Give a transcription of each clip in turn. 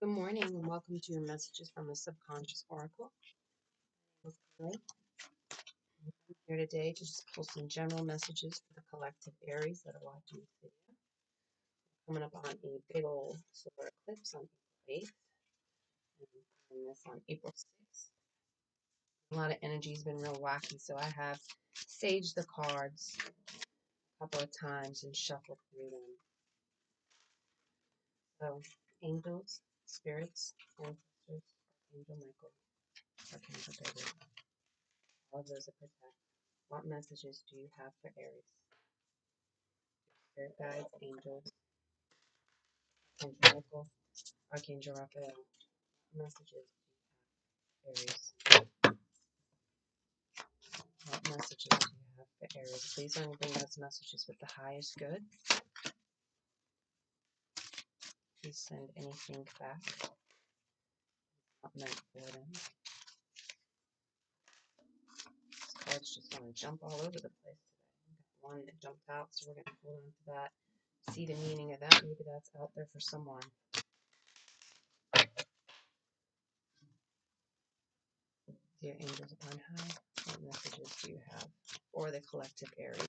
Good morning and welcome to your messages from the Subconscious Oracle. I'm here today to just pull some general messages for the collective Aries that are watching this video. Coming up on a big old solar eclipse on April 8th and doing this on April 6th. A lot of energy has been real wacky, so I have saged the cards a couple of times and shuffled through them. So, angels, spirits, ancestors, Archangel Michael, Archangel Gabriel, all of those that protect. What messages do you have for Aries? Spirit guides, angels, Archangel Michael, Archangel Raphael. What messages do you have for Aries? What messages do you have for Aries? Please only bring those messages with the highest good. Please send anything back not meant for them. These cards just want to jump all over the place today. One that jumped out, so we're going to hold on to that. See the meaning of that. Maybe that's out there for someone. Dear angels upon high, what messages do you have for the collective Aries?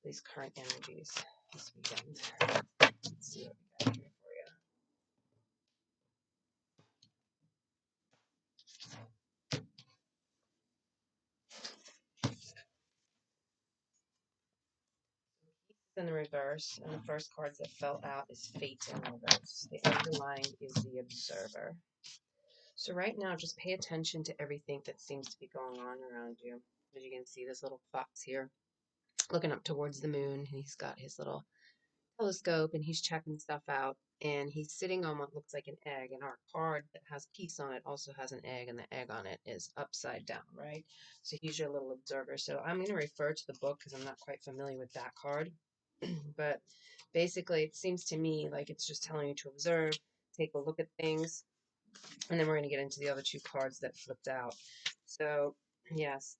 These current energies this weekend. Let's see what we got here for you. In the reverse, and the first cards that fell out is Fate in reverse. The underlying is the Observer. So right now, just pay attention to everything that seems to be going on around you. As you can see, this little fox here looking up towards the moon. He's got his little telescope and he's checking stuff out. And he's sitting on what looks like an egg. And our card that has peace on it also has an egg, and the egg on it is upside down, right? So he's your little observer. So I'm going to refer to the book because I'm not quite familiar with that card. But basically, it seems to me like it's just telling you to observe, take a look at things, and then we're going to get into the other two cards that flipped out. So, yes,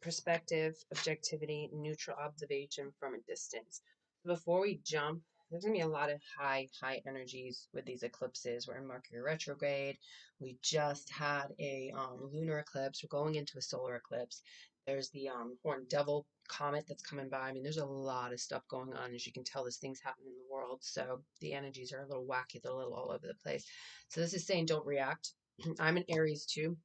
perspective, objectivity, neutral observation from a distance. Before we jump, there's going to be a lot of high energies with these eclipses. We're in Mercury retrograde. We just had a lunar eclipse. We're going into a solar eclipse. There's the Horned Devil comet that's coming by. I mean, there's a lot of stuff going on. As you can tell, there's things happening in the world. So the energies are a little wacky. They're a little all over the place. So this is saying don't react. I'm an Aries too.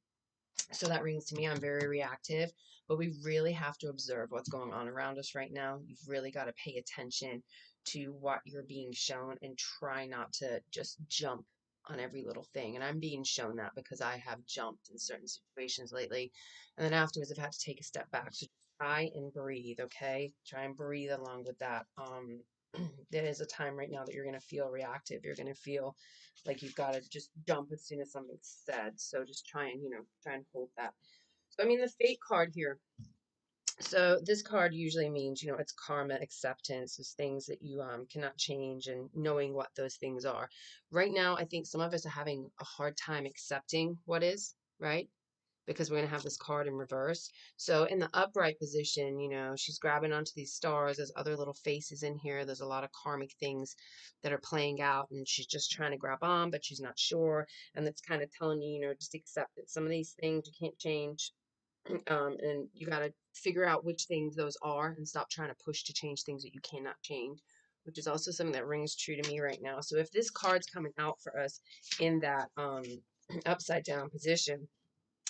So that rings to me. I'm very reactive, but we really have to observe what's going on around us right now. You've really got to pay attention to what you're being shown and try not to just jump on every little thing. And I'm being shown that because I have jumped in certain situations lately. And then afterwards, I've had to take a step back. So try and breathe, okay? Try and breathe along with that. There is a time right now that you're going to feel reactive. You're going to feel like you've got to just jump as soon as something's said. So just try and, try and hold that. So, I mean, the fate card here. So this card usually means, it's karma, acceptance, it's things that you cannot change and knowing what those things are. Right now, I think some of us are having a hard time accepting what is, right? Because we're going to have this card in reverse. So in the upright position, she's grabbing onto these stars. There's other little faces in here. There's a lot of karmic things that are playing out, and she's just trying to grab on, but she's not sure. And that's kind of telling you, just accept it. Some of these things you can't change. And you got to figure out which things those are and stop trying to push to change things that you cannot change, which is also something that rings true to me right now. So if this card's coming out for us in that upside down position,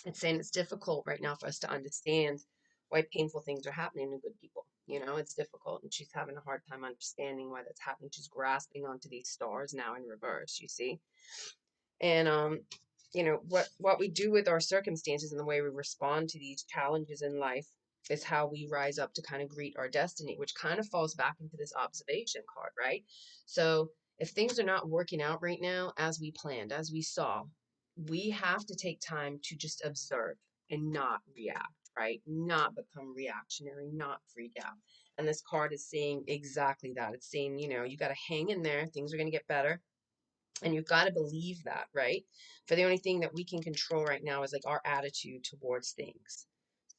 it's saying it's difficult right now for us to understand why painful things are happening to good people. It's difficult, and she's having a hard time understanding why that's happening. She's grasping onto these stars now in reverse, you see. And what we do with our circumstances and the way we respond to these challenges in life is how we rise up to kind of greet our destiny, which kind of falls back into this observation card, right? So if things are not working out right now as we planned, as we saw, we have to take time to just observe and not react, right? Not become reactionary, not freak out. And this card is saying exactly that. It's saying, you got to hang in there. Things are going to get better. And you've got to believe that, right? For the only thing that we can control right now is like our attitude towards things.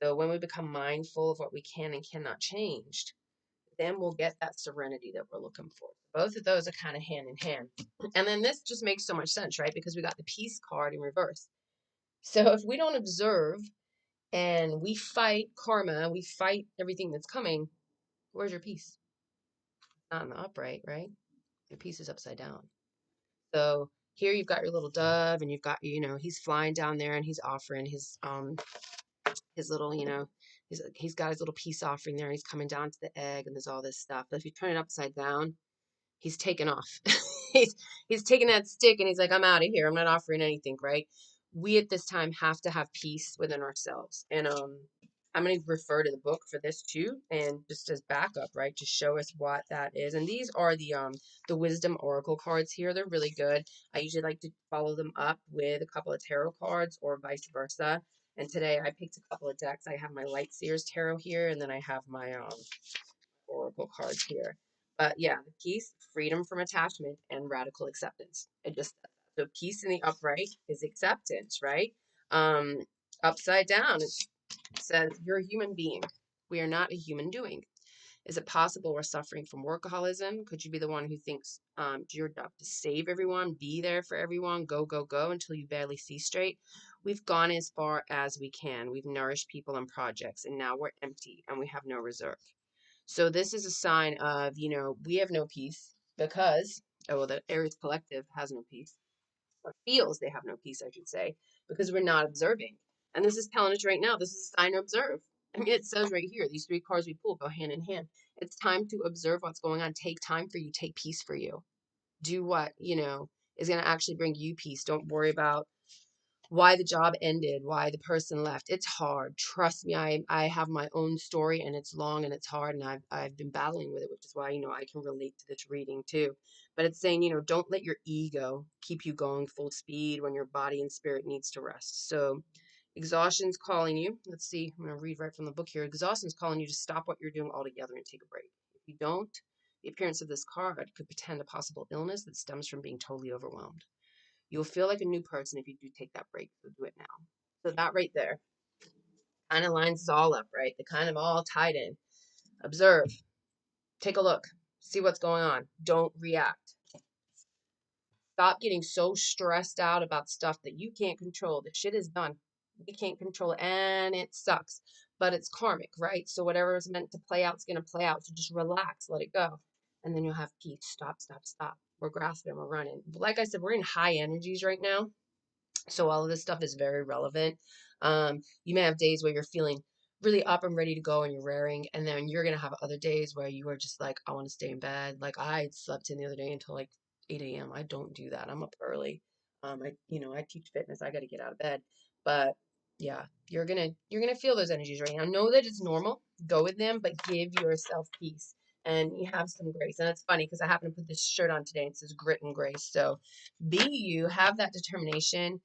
So when we become mindful of what we can and cannot change, then we'll get that serenity that we're looking for. Both of those are kind of hand in hand. And then this just makes so much sense, right? Because we got the peace card in reverse. So if we don't observe and we fight karma, we fight everything that's coming, where's your peace? Not in the upright, right? Your peace is upside down. So here you've got your little dove and you've got, he's flying down there and he's offering his little, he's got his little peace offering there and he's coming down to the egg and there's all this stuff. But if you turn it upside down, he's taken off. he's taking that stick and he's like, I'm out of here. I'm not offering anything, right? We at this time have to have peace within ourselves. And I'm going to refer to the book for this too, and just as backup, right, to show us what that is. And these are the wisdom oracle cards here. They're really good. I usually like to follow them up with a couple of tarot cards or vice versa. And today I picked a couple of decks. I have my Light Seers tarot here, and then I have my oracle cards here. But yeah, the peace, freedom from attachment, and radical acceptance. It just so peace in the upright is acceptance, right? Um, Upside down, it says you're a human being. We are not a human doing. Is it possible we're suffering from workaholism? Could you be the one who thinks it's your job to save everyone, be there for everyone, go, go, go until you barely see straight? We've gone as far as we can. We've nourished people and projects, and now we're empty and we have no reserve. So this is a sign of, we have no peace because, the Aries collective has no peace, or feels they have no peace, I should say, because we're not observing. And this is telling us right now, this is a sign to observe. I mean, it says right here, these three cards we pull go hand in hand. It's time to observe what's going on. Take time for you, take peace for you. Do what, is going to actually bring you peace. Don't worry about why the job ended, why the person left. It's hard. Trust me, I have my own story and it's long and it's hard and I've been battling with it, which is why, I can relate to this reading too. But it's saying, don't let your ego keep you going full speed when your body and spirit needs to rest. So exhaustion's calling you. Let's see, I'm going to read right from the book here. Exhaustion's calling you to stop what you're doing altogether and take a break. If you don't, the appearance of this card could portend a possible illness that stems from being totally overwhelmed. You'll feel like a new person if you do take that break. So do it now. So that right there kind of lines us all up, right? They kind of all tied in. Observe, take a look, see what's going on. Don't react. Stop getting so stressed out about stuff that you can't control. The shit is done. We can't control it and it sucks, but it's karmic, right? So whatever is meant to play out is going to play out. So just relax, let it go. And then you'll have peace. Stop, stop, stop. We're grasping, we're running. Like I said, we're in high energies right now. So all of this stuff is very relevant. You may have days where you're feeling really up and ready to go and you're raring, and then you're gonna have other days where you are just like, I want to stay in bed. Like I slept in the other day until like 8 a.m. I don't do that. I'm up early. I teach fitness. I got to get out of bed. But yeah, you're gonna feel those energies right now. Know that it's normal. Go with them, but give yourself peace. And you have some grace. And it's funny because I happen to put this shirt on today. And it says grit and grace. So be you, have that determination,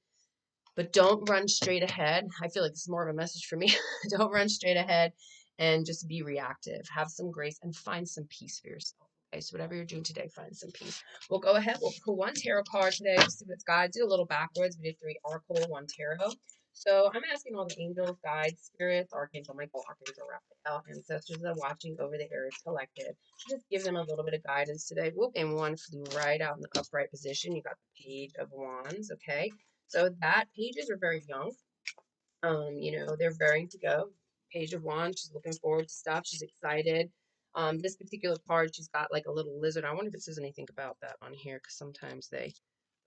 but don't run straight ahead. I feel like this is more of a message for me. Don't run straight ahead and just be reactive. Have some grace and find some peace for yourself. Okay, so whatever you're doing today, find some peace. We'll go ahead. We'll pull one tarot card today. We'll see what it's got. I did a little backwards. We did 3 oracle, 1 tarot. So I'm asking all the angels, guides, spirits, Archangel Michael, Archangel Raphael, ancestors that are watching over the Aries collective. Just give them a little bit of guidance today. Whoop, and one flew right out in the upright position. You got the Page of Wands, okay? So that pages are very young. They're raring to go. Page of Wands, she's looking forward to stuff. She's excited. This particular card, she's got like a little lizard. I wonder if it says anything about that on here, because sometimes they'll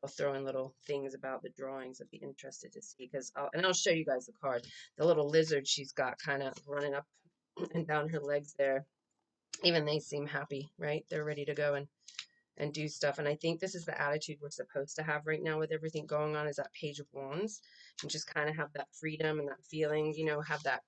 throw in little things about the drawings. I'd be interested to see, because I'll show you guys the card. The little lizard she's got kind of running up and down her legs there. Even they seem happy, right? They're ready to go and do stuff. And I think this is the attitude we're supposed to have right now with everything going on, is that Page of Wands, and just kind of have that freedom and that feeling, have that,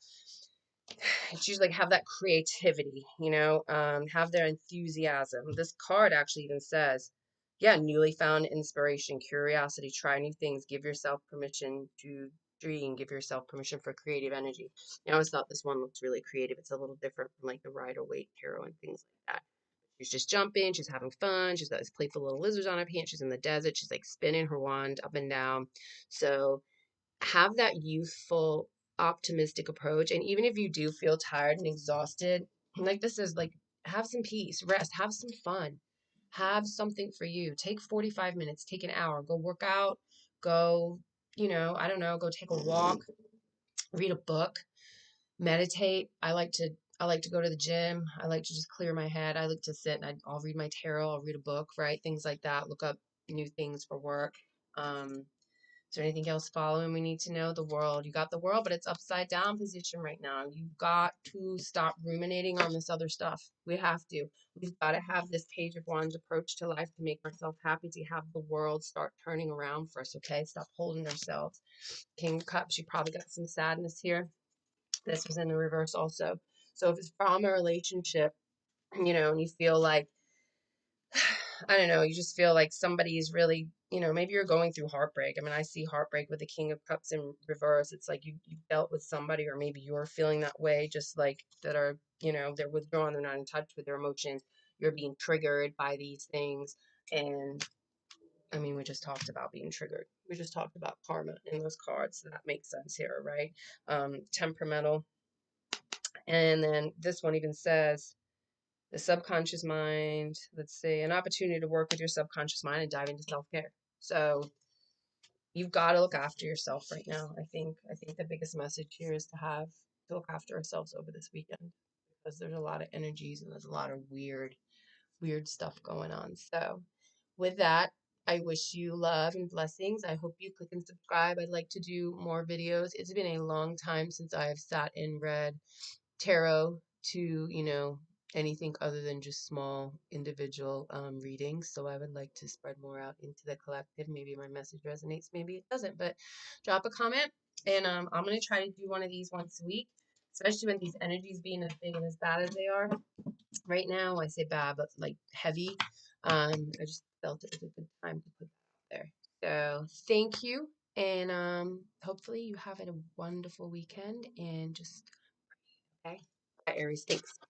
it's usually like have that creativity, have their enthusiasm. This card actually even says, yeah, newly found inspiration, curiosity, try new things, give yourself permission to dream, give yourself permission for creative energy. I always thought this one looks really creative. It's a little different from like the Rider-Waite tarot and things like that. She's just jumping. She's having fun. She's got these playful little lizards on her pants. She's in the desert. She's like spinning her wand up and down. So have that youthful, optimistic approach. And even if you do feel tired and exhausted, like this is like have some peace, rest, have some fun, have something for you. Take 45 minutes, take an hour, go work out, go, I don't know, go take a walk, read a book, meditate. I like to go to the gym. I like to just clear my head. I like to sit and I'll read my tarot, I'll read a book, right? Things like that. Look up new things for work. Is there anything else following we need to know? The world. You got the world, but it's upside down position right now. You've got to stop ruminating on this other stuff. We have to. We've got to have this Page of Wands approach to life to make ourselves happy, to have the world start turning around for us, okay? Stop holding ourselves. King of Cups, you probably got some sadness here. This was in the reverse also. So if it's from a relationship, and you feel like, I don't know, you just feel like somebody's really, maybe you're going through heartbreak. I mean, I see heartbreak with the King of Cups in reverse. It's like you dealt with somebody, or maybe you're feeling that way, just like that are, they're withdrawn, they're not in touch with their emotions. You're being triggered by these things. And I mean, we just talked about being triggered. We just talked about karma in those cards. So that makes sense here, right? Temperamental. And then this one even says, the subconscious mind, let's see, an opportunity to work with your subconscious mind and dive into self-care. So you've got to look after yourself right now. I think the biggest message here is to look after ourselves over this weekend, because there's a lot of energies and there's a lot of weird stuff going on. So with that, I wish you love and blessings. I hope you click and subscribe. I'd like to do more videos. It's been a long time since I have sat and read tarot to, anything other than just small individual readings. So I would like to spread more out into the collective. Maybe my message resonates, maybe it doesn't, but drop a comment. And I'm going to try to do one of these once a week, especially with these energies being as big and as bad as they are right now. I say bad, but like heavy. I just felt it was a good time to put that out there. So thank you. And hopefully you have a wonderful weekend, and just, okay. Bye, Aries. Thanks.